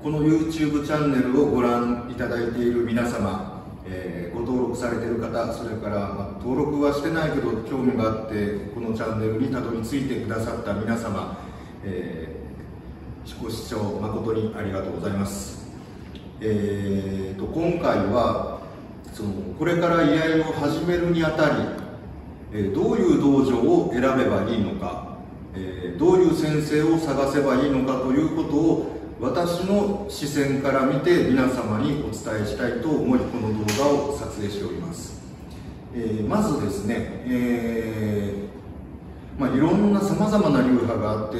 この YouTube チャンネルをご覧いただいている皆様、ご登録されている方、それから、登録はしてないけど興味があってこのチャンネルにたどり着いてくださった皆様、ご視聴誠にありがとうございます。今回はこれから居合を始めるにあたり、どういう道場を選べばいいのか、どういう先生を探せばいいのかということを私の視線から見て皆様にお伝えしたいと思い、この動画を撮影しております。まずですね、いろんなさまざまな流派があって、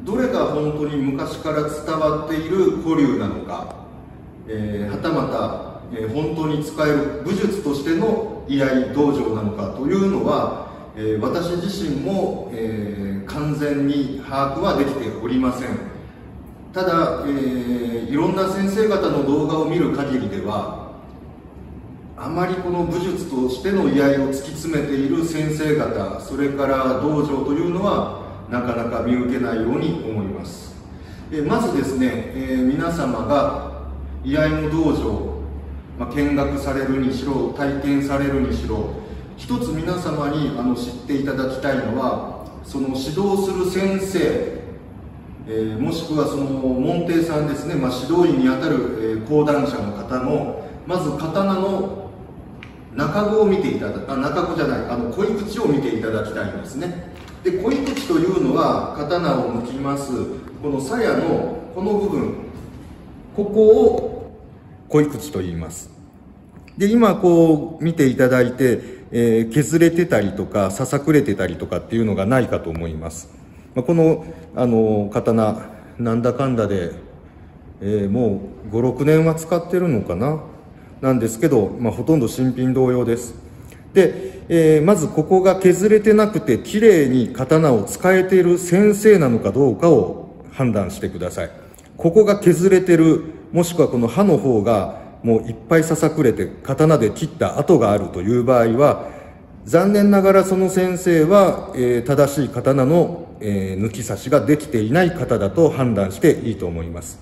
どれが本当に昔から伝わっている古流なのか、はたまた、本当に使える武術としての居合道場なのかというのは、私自身も、完全に把握はできておりません。ただ、いろんな先生方の動画を見る限りでは、あまりこの武術としての居合を突き詰めている先生方、それから道場というのはなかなか見受けないように思います。まずですね、皆様が居合の道場、見学されるにしろ体験されるにしろ、一つ皆様に知っていただきたいのは、その指導する先生、もしくはその門弟さんですね、指導員にあたる、講談社の方のまず刀の中子を見ていただく、中子じゃない、恋口を見ていただきたいんですね。で、恋口というのは刀を抜きますこの鞘のこの部分、ここを恋口と言います。で、今こう見ていただいて、削れてたりとかささくれてたりとかっていうのがないかと思います。この刀なんだかんだで、もう5、6年は使ってるのかな、なんですけど、ほとんど新品同様です。で、まずここが削れてなくてきれいに刀を使えている先生なのかどうかを判断してください。ここが削れてる、もしくはこの刃の方がもういっぱいささくれて刀で切った跡があるという場合は、残念ながらその先生は、正しい刀の、抜き差しができていない方だと判断していいと思います。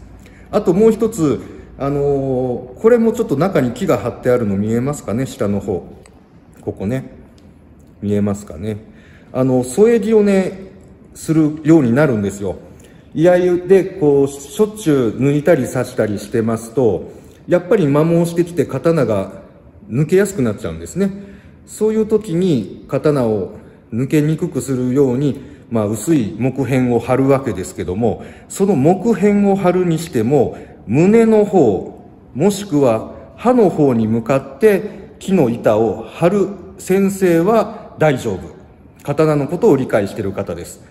あともう一つ、これもちょっと中に木が張ってあるの見えますかね、下の方。ここね。見えますかね。添え木をね、するようになるんですよ。居合でこう、しょっちゅう抜いたり刺したりしてますと、やっぱり摩耗してきて刀が抜けやすくなっちゃうんですね。そういう時に刀を抜けにくくするように、薄い木片を貼るわけですけども、その木片を貼るにしても、胸の方、もしくは刃の方に向かって木の板を貼る先生は大丈夫。刀のことを理解している方です。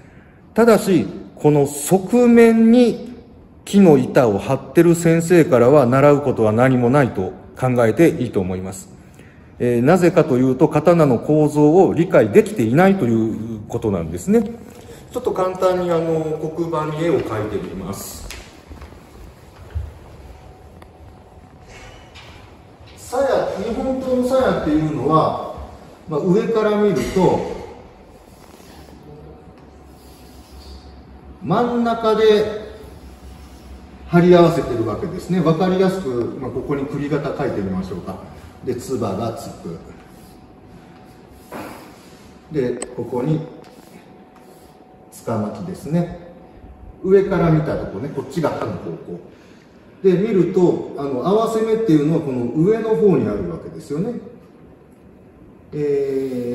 ただし、この側面に木の板を張ってる先生からは習うことは何もないと考えていいと思います。なぜかというと、刀の構造を理解できていないということなんですね。ちょっと簡単に黒板に絵を描いてみます。鞘、日本刀の鞘っていうのは、上から見ると真ん中で貼り合わせてるわけですね。わかりやすく、ここに栗型描いてみましょうか。で、つばがつく。で、ここに柄巻きですね。上から見たところね、こっちが刃の方向で見ると、合わせ目っていうのはこの上の方にあるわけですよね。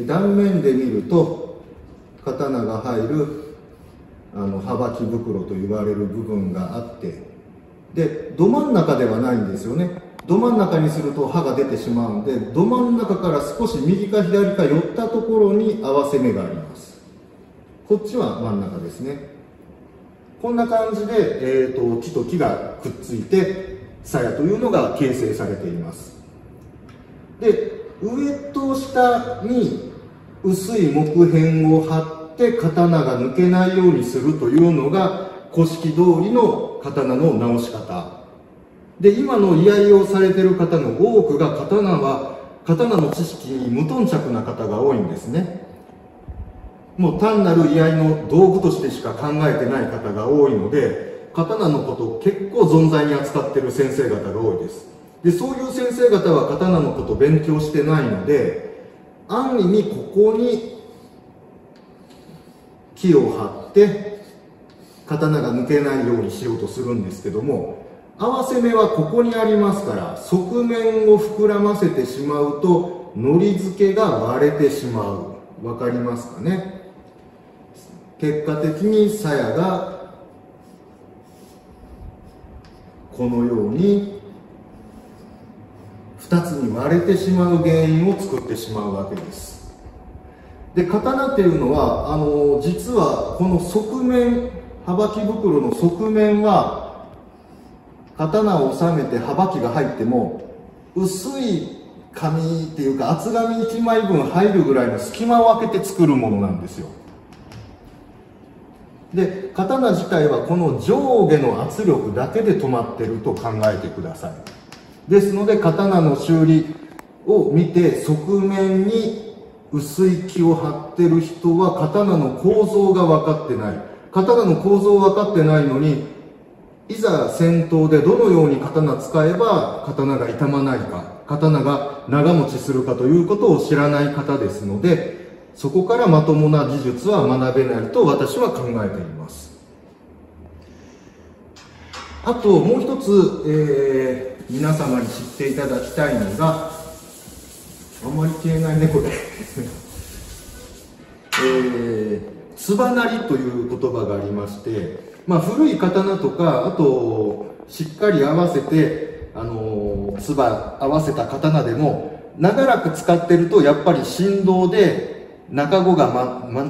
断面で見ると刀が入る刃ばき袋と言われる部分があって、でど真ん中ではないんですよね。ど真ん中にすると刃が出てしまうので、ど真ん中から少し右か左か寄ったところに合わせ目があります。こっちは真ん中ですね。こんな感じで、木と木がくっついて鞘というのが形成されています。で、上と下に薄い木片を貼って刀が抜けないようにするというのが古式通りの刀の直し方で、今の居合をされている方の多くが刀の知識に無頓着な方が多いんですね。もう単なる居合の道具としてしか考えてない方が多いので、刀のこと結構存在に扱ってる先生方が多いです。で、そういう先生方は刀のこと勉強してないので、安易にここに木を張って刀が抜けないようにしようとするんですけども、合わせ目はここにありますから、側面を膨らませてしまうとのり付けが割れてしまう。わかりますかね。結果的に鞘がこのように2つに割れてしまう原因を作ってしまうわけです。で、刀っていうのは実はこの側面、幅木袋の側面は刀を収めて幅木が入っても薄い紙っていうか厚紙1枚分入るぐらいの隙間を空けて作るものなんですよ。で、刀自体はこの上下の圧力だけで止まってると考えてください。ですので刀の修理を見て側面に薄い木を張ってる人は刀の構造が分かってない。刀の構造分かってないのに、いざ戦闘でどのように刀使えば刀が傷まないか、刀が長持ちするかということを知らない方ですので、そこからまともな技術は学べないと私は考えています。あともう一つ、皆様に知っていただきたいのが、あんまり消えないねこれつばなりという言葉がありまして、古い刀とか、あとしっかり合わせてつば合わせた刀でも長らく使ってるとやっぱり振動で中子が、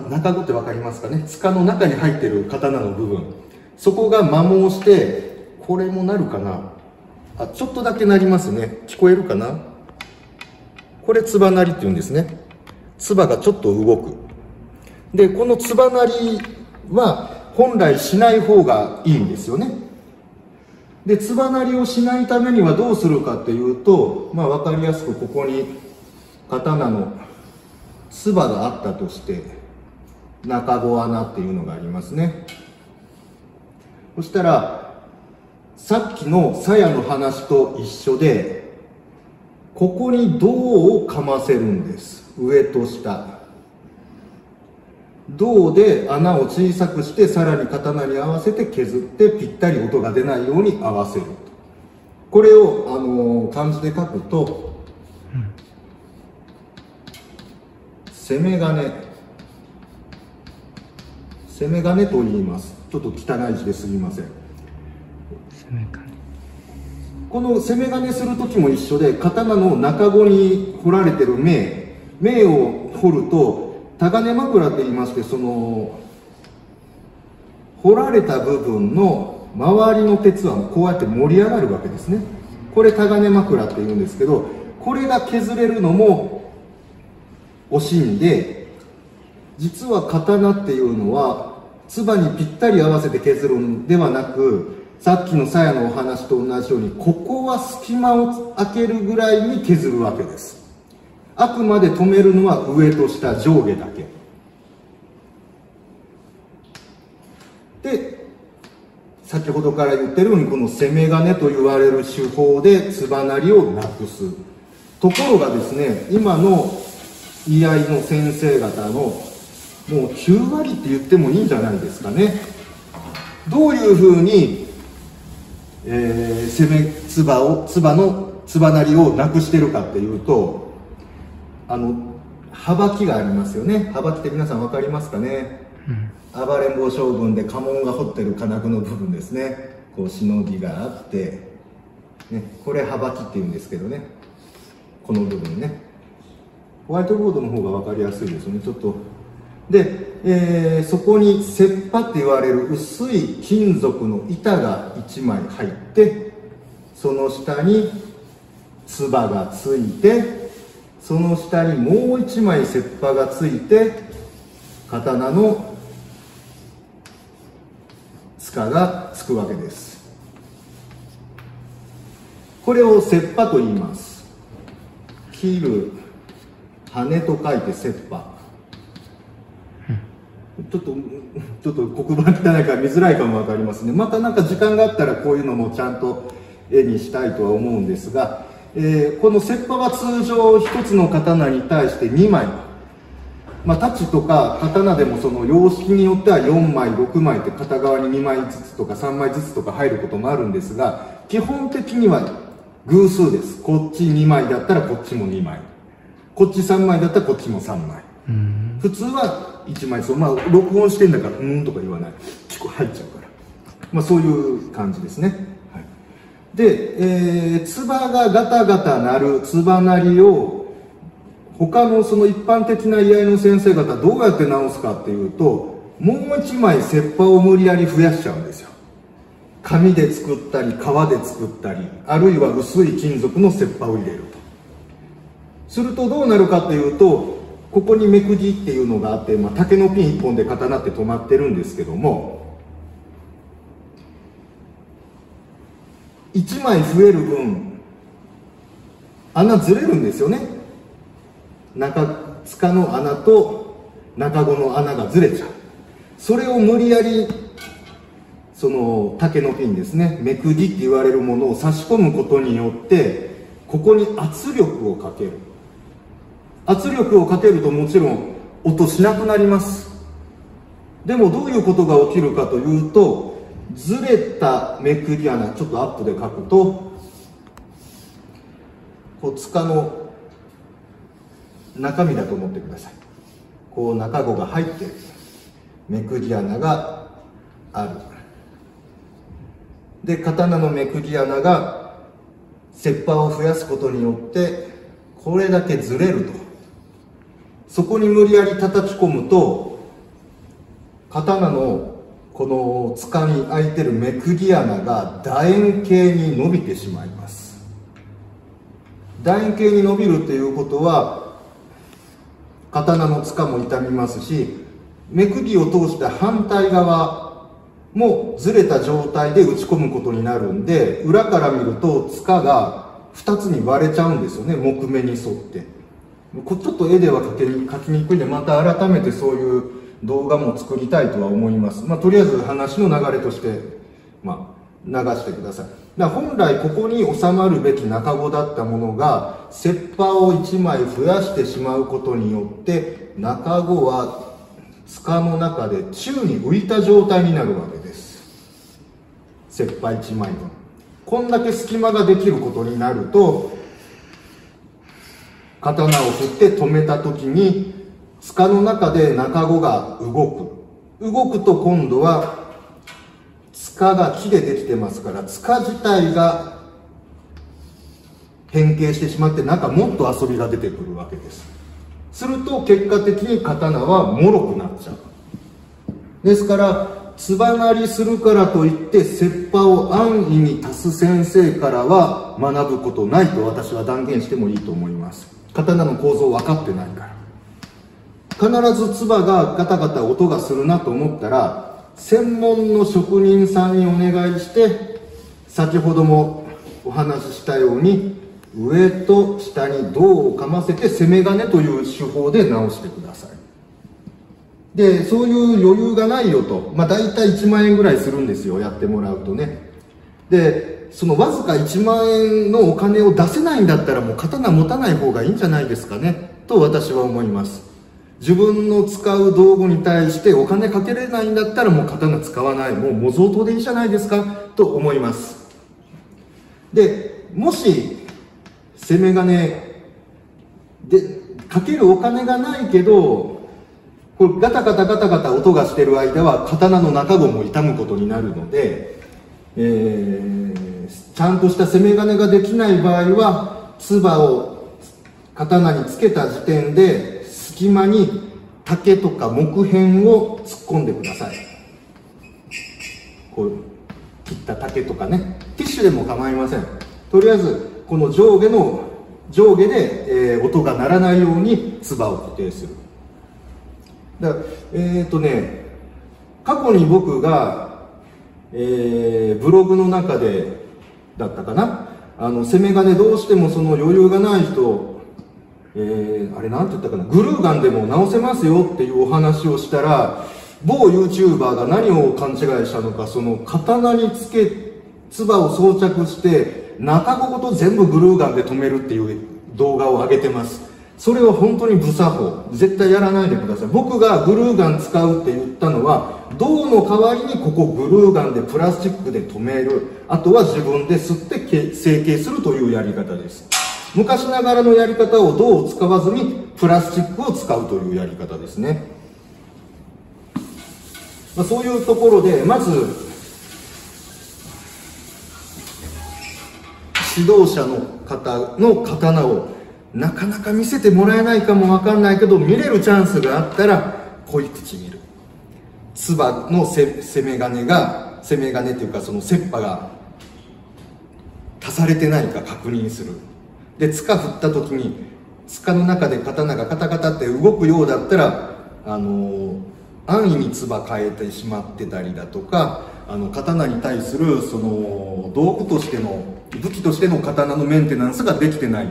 中子って分かりますかね。柄の中に入ってる刀の部分、そこが摩耗して、これもなるかなあ、ちょっとだけなりますね。聞こえるかな。これつばなりって言うんですね。つばがちょっと動く。で、このつばなりは本来しない方がいいんですよね。で、つばなりをしないためにはどうするかっていうと、分かりやすくここに刀のつばがあったとして、中子穴っていうのがありますね。そしたら、さっきの鞘の話と一緒で、ここに銅をかませるんです。上と下。銅で穴を小さくして、さらに刀に合わせて削ってぴったり音が出ないように合わせる。これを漢字で書くと、攻め金と言います。ちょっと汚い字ですみません。この攻め金する時も一緒で、刀の中子に彫られてる銘を彫るとタガネ枕と言いまして、その彫られた部分の周りの鉄はこうやって盛り上がるわけですね。これタガネ枕って言うんですけど、これが削れるのも惜しいんで、実は刀っていうのはつばにぴったり合わせて削るんではなく、さっきの鞘のお話と同じように、ここは隙間を空けるぐらいに削るわけです。あくまで止めるのは上と下、上下だけで、先ほどから言ってるように、この攻め金と言われる手法でつばなりをなくす。ところがですね、今の居合の先生方のもう9割って言ってもいいんじゃないですかね。どういうふうに、つばなりをなくしてるかっていうと、幅木がありますよね。幅木って皆さん分かりますかね。暴れん坊将軍で家紋が彫ってる金具の部分ですね。こう忍びがあって、ね、これ幅木って言うんですけどね、この部分ね。ホワイトボードの方が分かりやすいですよね。ちょっとで、そこに切羽って言われる薄い金属の板が1枚入って、その下につばがついて、その下にもう1枚切羽がついて、刀の柄がつくわけです。これを切羽と言います。切る羽と書いて切羽。ちょっと黒板汚いから見づらいかもわかりますね。またなんか時間があったらこういうのもちゃんと絵にしたいとは思うんですが、この切刃は通常1つの刀に対して2枚、まあ、太刀とか刀でもその様式によっては4枚6枚って片側に2枚ずつとか3枚ずつとか入ることもあるんですが、基本的には偶数です。こっち2枚だったらこっちも2枚、こっち3枚だったらこっちも3枚。普通は1枚、まあ録音してんだからとか言わない、結構入っちゃうから、まあそういう感じですね。はい、で、つばがガタガタ鳴るつばなりを他のその一般的な居合の先生方どうやって直すかっていうと、もう1枚切刃を無理やり増やしちゃうんですよ。紙で作ったり革で作ったり、あるいは薄い金属の切刃を入れると。するとどうなるかというと、ここに目くじっていうのがあって、まあ、竹のピン1本で刀って止まってるんですけども、1枚増える分穴ずれるんですよね。中塚の穴と中子の穴がずれちゃう。それを無理やりその竹のピンですね、目くじって言われるものを差し込むことによってここに圧力をかける。圧力をかけるともちろん音しなくなります。でもどういうことが起きるかというと、ずれためくり穴、ちょっとアップで書くと、こう塚の中身だと思ってください。こう中子が入ってるめくり穴がある。で刀のめくり穴が切刃を増やすことによってこれだけずれると。そこに無理やり叩き込むと刀のこの塚に開いてるめくり穴が楕円形に伸びてしまいます。楕円形に伸びるということは刀の塚も傷みますし、めくりを通した反対側もずれた状態で打ち込むことになるんで、裏から見ると塚が2つに割れちゃうんですよね、木目に沿って。ちょっと絵では描きにくいんで、また改めてそういう動画も作りたいとは思います。まあ、とりあえず話の流れとして、まあ、流してください。だから本来ここに収まるべき中子だったものが切刃を1枚増やしてしまうことによって中子は塚の中で宙に浮いた状態になるわけです。切刃1枚分。こんだけ隙間ができることになると、刀を振って止めた時に塚の中で中子が動くと今度は塚が木でできてますから、塚自体が変形してしまって中もっと遊びが出てくるわけです。すると結果的に刀は脆くなっちゃう。ですからつばなりするからといって切刃を安易に足す先生からは学ぶことないと私は断言してもいいと思います。刀の構造分かってないから。必ずつばがガタガタ音がするなと思ったら専門の職人さんにお願いして、先ほどもお話ししたように上と下に銅をかませて攻め金という手法で直してください。でそういう余裕がないよと、まあ大体1万円ぐらいするんですよ、やってもらうとね。でそのわずか1万円のお金を出せないんだったらもう刀持たない方がいいんじゃないですかねと私は思います。自分の使う道具に対してお金かけれないんだったらもう刀使わない、もう模造刀でいいじゃないですかと思います。でもし攻め金でかけるお金がないけど、これガタガタガタガタ音がしてる間は刀の中子も傷むことになるので、ちゃんとした攻め金ができない場合は唾を刀につけた時点で隙間に竹とか木片を突っ込んでください。こう切った竹とかね、ティッシュでも構いません。とりあえずこの上下で、音が鳴らないように唾を固定する。だ過去に僕が、ブログの中でだったかな、攻め金どうしてもその余裕がない人、あれなんて言ったかな、グルーガンでも直せますよっていうお話をしたら、某 YouTuber が何を勘違いしたのか、その刀につけ唾を装着して中子ごと全部グルーガンで止めるっていう動画を上げてます。それは本当に無作法、絶対やらないでください。僕がグルーガン使うって言ったのは、銅の代わりにここグルーガンでプラスチックで止める、あとは自分で吸って成形するというやり方です。昔ながらのやり方を銅を使わずにプラスチックを使うというやり方ですね。そういうところで、まず指導者の方の刀をなかなか見せてもらえないかもわかんないけど、見れるチャンスがあったら濃い口見る。つばの攻め金っていうか、その切羽が足されてないか確認する。で、柄振った時に柄の中で刀がカタカタって動くようだったら、安易につば変えてしまってたりだとか、刀に対するその道具としての武器としての刀のメンテナンスができてない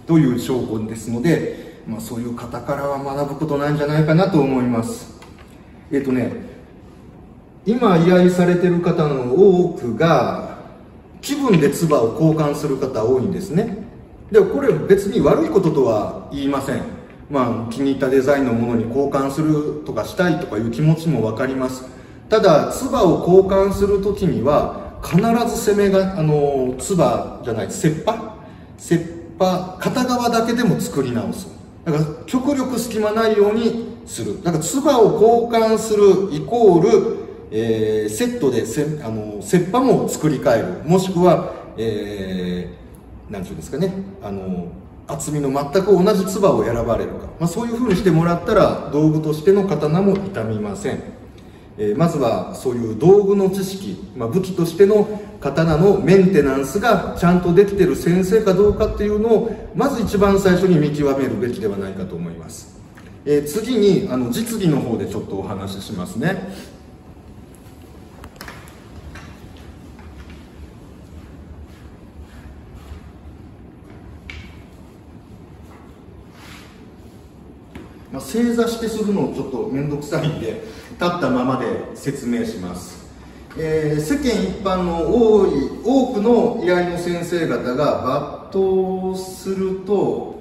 という証拠ですので、そういう方からは学ぶことないんじゃないかなと思います。今依頼されてる方の多くが気分で唾を交換する方多いんですね。でもこれ別に悪いこととは言いません。気に入ったデザインのものに交換するとかしたいとかいう気持ちも分かります。ただ唾を交換する時には必ず切羽じゃない、切羽片側だけでも作り直す。だから極力隙間ないようにする。だから唾を交換するイコール、セットで切羽も作り変える、もしくは、なんていうんですかね、厚みの全く同じ唾を選ばれるか、そういうふうにしてもらったら道具としての刀も傷みません。まずはそういう道具の知識、武器としての刀のメンテナンスがちゃんとできている先生かどうかっていうのをまず一番最初に見極めるべきではないかと思います。次に実技の方でちょっとお話ししますね。正座してするのをちょっと面倒くさいんで立ったままで説明します。世間一般の多くの依頼の先生方が抜刀すると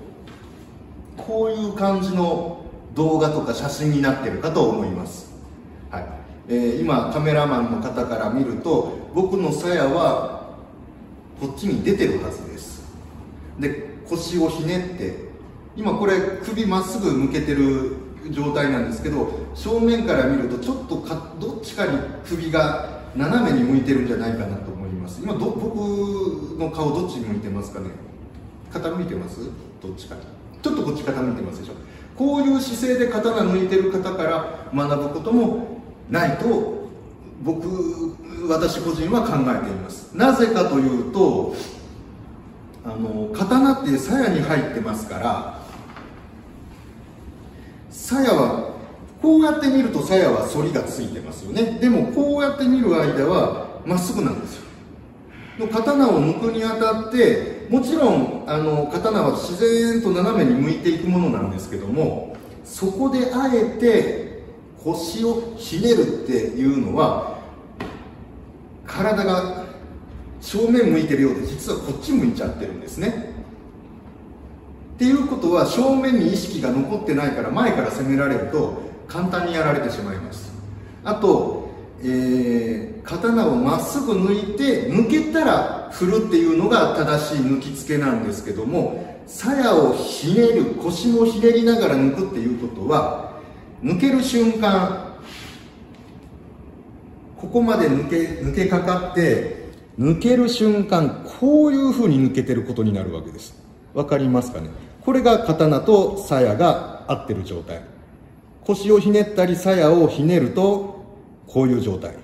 こういう感じの動画とか写真になっているかと思います。今カメラマンの方から見ると僕の鞘はこっちに出てるはずです。で、腰をひねって今これ首まっすぐ向けてる状態なんですけど、正面から見るとちょっとどっちかに首が斜めに向いてるんじゃないかなと思います。今僕の顔どっちに向いてますかね。傾いてます？どっちかちょっとこっち傾いてますでしょ。こういう姿勢で刀抜いてる方から学ぶこともないと私個人は考えています。なぜかというと刀って鞘に入ってますから、鞘はこうやって見ると鞘は反りがついてますよね。でもこうやって見る間はまっすぐなんですよ。刀を抜くにあたってもちろん刀は自然と斜めに向いていくものなんですけども、そこであえて腰をひねるっていうのは体が正面向いてるようで実はこっち向いちゃってるんですね。っていうことは正面に意識が残ってないから前から攻められると簡単にやられてしまいます。あと、刀をまっすぐ抜いて抜けたら振るっていうのが正しい抜き付けなんですけども、鞘をひねる、腰もひねりながら抜くっていうことは抜ける瞬間ここまで抜けかかって抜ける瞬間こういうふうに抜けてることになるわけです。わかりますかね。これが刀と鞘が合ってる状態。腰をひねったり鞘をひねるとこういう状態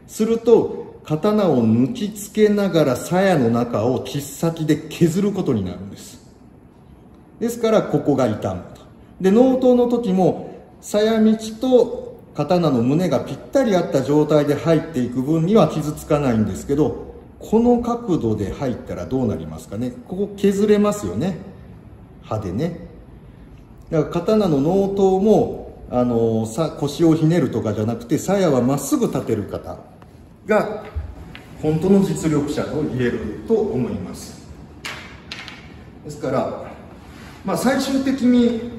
すると刀を抜きつけながら鞘の中を切っ先で削ることになるんです。ですからここが痛むと。で、納刀の時も鞘道と刀の胸がぴったり合った状態で入っていく分には傷つかないんですけど、この角度で入ったらどうなりますかね。ここ削れますよね、刃でね。だから刀の納刀も腰をひねるとかじゃなくて、鞘はまっすぐ立てる方が本当の実力者と言えると思います。ですから、最終的に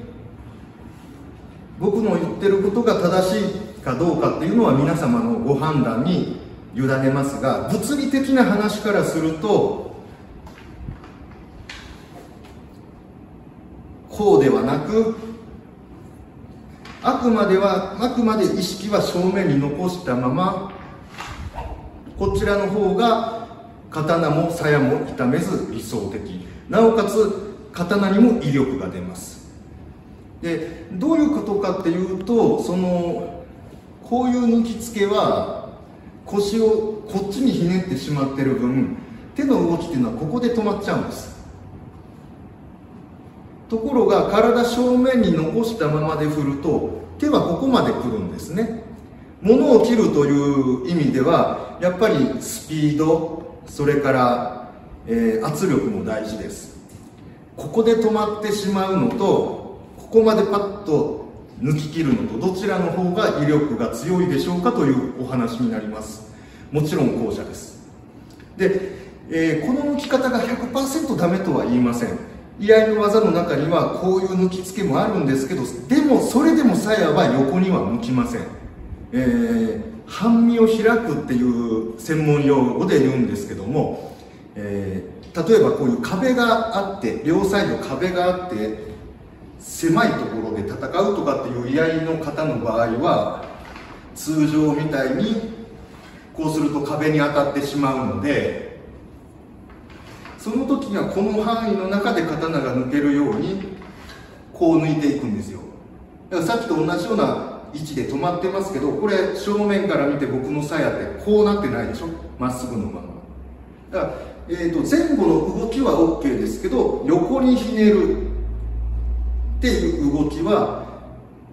僕の言ってることが正しいかどうかっていうのは皆様のご判断に委ねますが、物理的な話からするとこうではなく、あくまで意識は正面に残したまま、こちらの方が刀も鞘も傷めず理想的、なおかつ刀にも威力が出ます。でどういうことかっていうと、こういう抜きつけは腰をこっちにひねってしまってる分、手の動きっていうのはここで止まっちゃうんです。ところが体正面に残したままで振ると手はここまで来るんですね。物を切るという意味ではやっぱりスピード、それから、圧力も大事です。ここで止まってしまうのとここまでパッと抜き切るのと、どちらの方が威力が強いでしょうかというお話になります。もちろん後者です。で、この抜き方が 100% ダメとは言いません。居合の技の中にはこういう抜きつけもあるんですけど、でもそれでも鞘は横には向きません。半身を開くっていう専門用語で言うんですけども、例えばこういう壁があって、両サイド壁があって狭いところで戦うとかっていう居合の方の場合は、通常みたいにこうすると壁に当たってしまうので、その時はこの範囲の中で刀が抜けるようにこう抜いていくんですよ。だからさっきと同じような位置で止まってますけど、これ正面から見て僕の鞘ってこうなってないでしょ、まっすぐのまま。だから、前後の動きは OK ですけど、横にひねるっていう動きは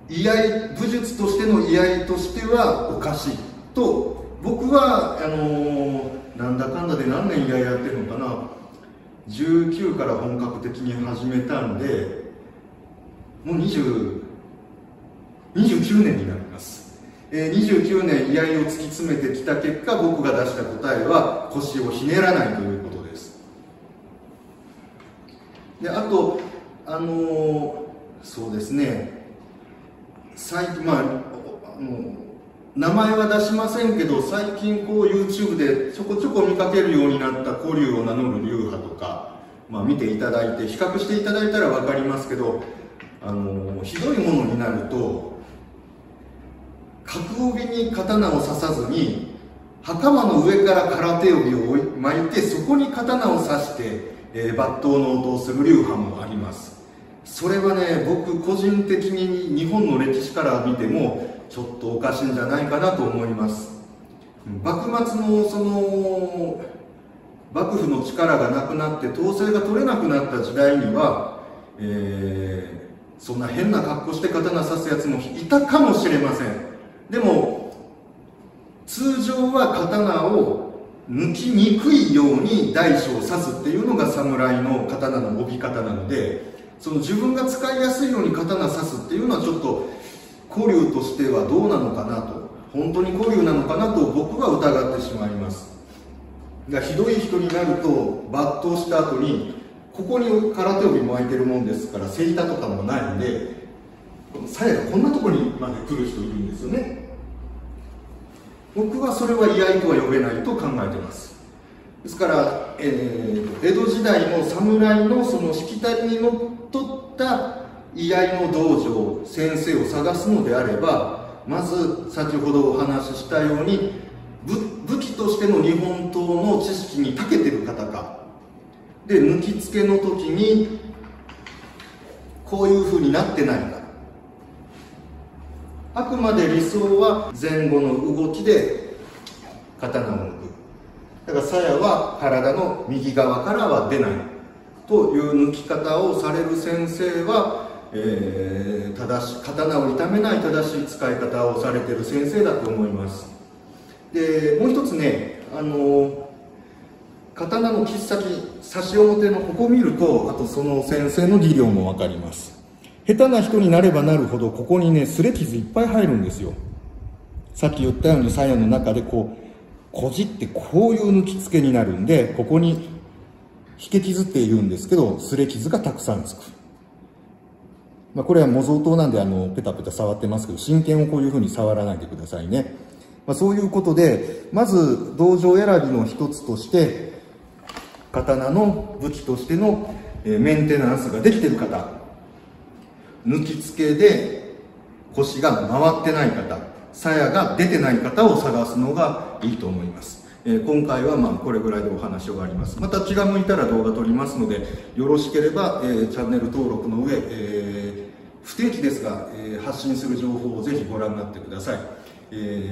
居合、武術としての居合としてはおかしいと僕はなんだかんだで何年居合やってるのかな、19から本格的に始めたんでもう29年になります。29年居合を突き詰めてきた結果、僕が出した答えは腰をひねらないということです。であとそうですね、最近名前は出しませんけど、最近こう YouTube でちょこちょこ見かけるようになった古流を名乗る流派とか、見ていただいて比較していただいたら分かりますけど、ひどいものになると角帯に刀を刺さずに袴の上から空手帯を巻いて、そこに刀を刺して、抜刀の音をする流派もあります。それはね、僕個人的に日本の歴史から見てもちょっとおかしいんじゃないかなと思います。幕末の幕府の力がなくなって統制が取れなくなった時代には、そんな変な格好して刀刺すやつもいたかもしれません。でも通常は刀を抜きにくいように大小を刺すっていうのが侍の刀の帯方なので、その自分が使いやすいように刀刺すっていうのはちょっと古流としてはどうなのかなと、本当に古流なのかなと僕は疑ってしまいます。がひどい人になると抜刀した後にここに空手帯巻いてるもんですから、背板とかもないんで、この鞘がこんなところにまで来る人いるんですよね。僕はそれは居合とは呼べないと考えてます。ですから、江戸時代の侍のそのしきたりにのっとった居合の道場、先生を探すのであれば、まず先ほどお話ししたように武器としての日本刀の知識に長けてる方かで、抜きつけの時にこういうふうになってないか、あくまで理想は前後の動きで刀を抜く。だから鞘は体の右側からは出ないという抜き方をされる先生は、刀を痛めない正しい使い方をされている先生だと思います。でもう一つね、刀の切っ先、差し表のここを見ると、あとその先生の技量も分かります。下手な人になればなるほど、ここにね、擦れ傷いっぱい入るんですよ。さっき言ったように、鞘の中でこじってこういう抜き付けになるんで、ここに引け傷って言うんですけど、擦れ傷がたくさんつく。これは模造刀なんでペタペタ触ってますけど、真剣をこういうふうに触らないでくださいね。そういうことで、まず道場選びの一つとして、刀の武器としてのメンテナンスができている方、抜き付けで腰が回ってない方、鞘が出てない方を探すのがいいと思います。今回はこれぐらいでお話を終わります。また気が向いたら動画撮りますので、よろしければチャンネル登録の上、不定期ですが発信する情報をぜひご覧になってください。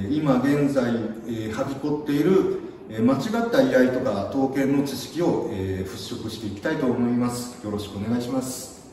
今現在はびこっている間違った居合とか刀剣の知識を払拭していきたいと思います。よろしくお願いします。